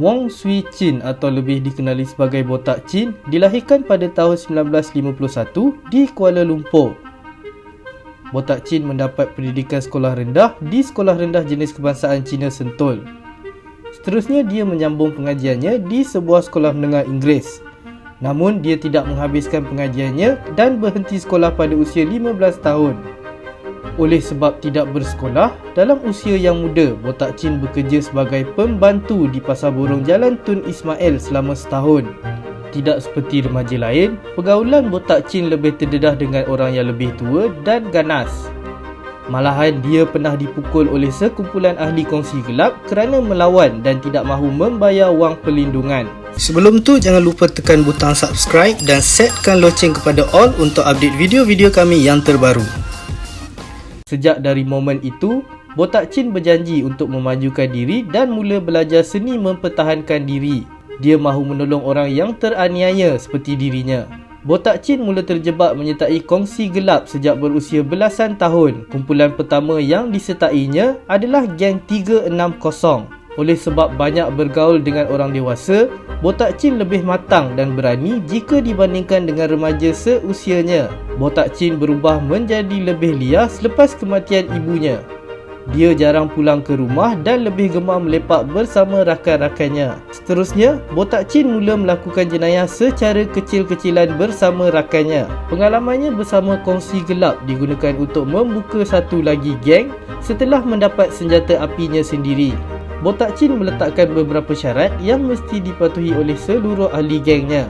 Wong Sui Chin atau lebih dikenali sebagai Botak Chin dilahirkan pada tahun 1951 di Kuala Lumpur. Botak Chin mendapat pendidikan sekolah rendah di Sekolah Rendah Jenis Kebangsaan Cina Sentul. Seterusnya dia menyambung pengajiannya di sebuah sekolah menengah Inggeris. Namun dia tidak menghabiskan pengajiannya dan berhenti sekolah pada usia 15 tahun. Oleh sebab tidak bersekolah, dalam usia yang muda, Botak Chin bekerja sebagai pembantu di Pasar Burung Jalan Tun Ismail selama setahun. Tidak seperti remaja lain, pergaulan Botak Chin lebih terdedah dengan orang yang lebih tua dan ganas. Malahan dia pernah dipukul oleh sekumpulan ahli kongsi gelap kerana melawan dan tidak mahu membayar wang perlindungan. Sebelum tu, jangan lupa tekan butang subscribe dan setkan loceng kepada all untuk update video-video kami yang terbaru. Sejak dari momen itu, Botak Chin berjanji untuk memajukan diri dan mula belajar seni mempertahankan diri. Dia mahu menolong orang yang teraniaya seperti dirinya. Botak Chin mula terjebak menyertai kongsi gelap sejak berusia belasan tahun. Kumpulan pertama yang disertainya adalah geng 360. Oleh sebab banyak bergaul dengan orang dewasa, Botak Chin lebih matang dan berani jika dibandingkan dengan remaja seusianya. Botak Chin berubah menjadi lebih liar selepas kematian ibunya. Dia jarang pulang ke rumah dan lebih gemar melepak bersama rakan-rakannya. Seterusnya, Botak Chin mula melakukan jenayah secara kecil-kecilan bersama rakannya. Pengalamannya bersama kongsi gelap digunakan untuk membuka satu lagi geng setelah mendapat senjata apinya sendiri. Botak Chin meletakkan beberapa syarat yang mesti dipatuhi oleh seluruh ahli gengnya.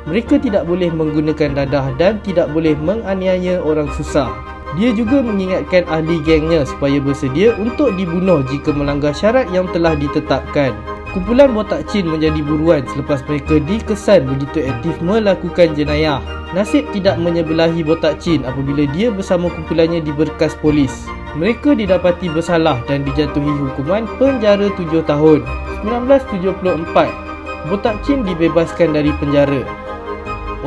Mereka tidak boleh menggunakan dadah dan tidak boleh menganiaya orang susah. Dia juga mengingatkan ahli gengnya supaya bersedia untuk dibunuh jika melanggar syarat yang telah ditetapkan. Kumpulan Botak Chin menjadi buruan selepas mereka dikesan begitu aktif melakukan jenayah. Nasib tidak menyebelahi Botak Chin apabila dia bersama kumpulannya diberkas polis. Mereka didapati bersalah dan dijatuhi hukuman penjara 7 tahun. 1974, Botak Chin dibebaskan dari penjara.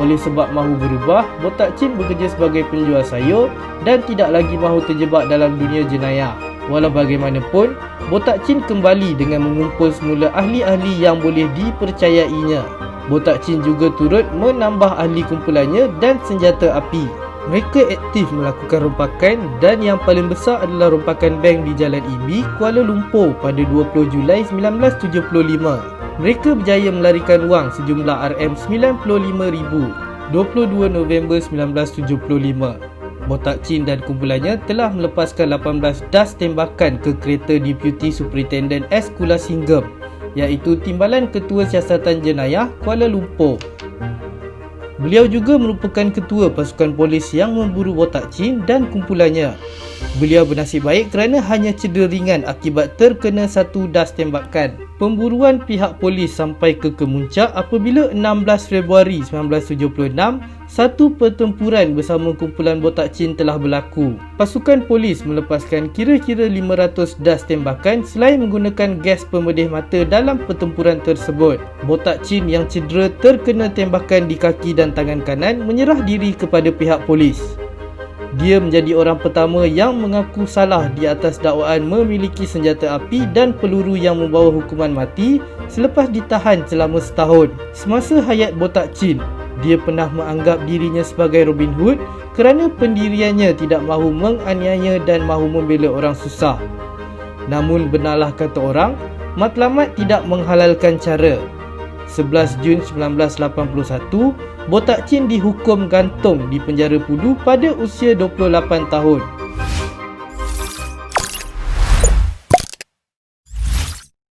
Oleh sebab mahu berubah, Botak Chin bekerja sebagai penjual sayur dan tidak lagi mahu terjebak dalam dunia jenayah. Walau bagaimanapun, Botak Chin kembali dengan mengumpul semula ahli-ahli yang boleh dipercayainya. Botak Chin juga turut menambah ahli kumpulannya dan senjata api. Mereka aktif melakukan rompakan dan yang paling besar adalah rompakan bank di Jalan IB, Kuala Lumpur pada 20 Julai 1975. Mereka berjaya melarikan wang sejumlah RM95,000. 22 November 1975. Botak Chin dan kumpulannya telah melepaskan 18 das tembakan ke kereta Deputy Superintendent S. Kulasinggam, iaitu Timbalan Ketua Siasatan Jenayah Kuala Lumpur. Beliau juga merupakan ketua pasukan polis yang memburu Botak Chin dan kumpulannya. Beliau bernasib baik kerana hanya cedera ringan akibat terkena satu das tembakan. Pemburuan pihak polis sampai ke kemuncak apabila 16 Februari 1976, satu pertempuran bersama kumpulan Botak Chin telah berlaku. Pasukan polis melepaskan kira-kira 500 das tembakan selain menggunakan gas pemedih mata dalam pertempuran tersebut. Botak Chin yang cedera terkena tembakan di kaki dan tangan kanan menyerah diri kepada pihak polis. Dia menjadi orang pertama yang mengaku salah di atas dakwaan memiliki senjata api dan peluru yang membawa hukuman mati selepas ditahan selama setahun. Semasa hayat Botak Chin, dia pernah menganggap dirinya sebagai Robin Hood kerana pendiriannya tidak mahu menganiaya dan mahu membela orang susah. Namun benarlah kata orang, matlamat tidak menghalalkan cara. 11 Jun 1981, Botak Chin dihukum gantung di penjara Pudu pada usia 28 tahun.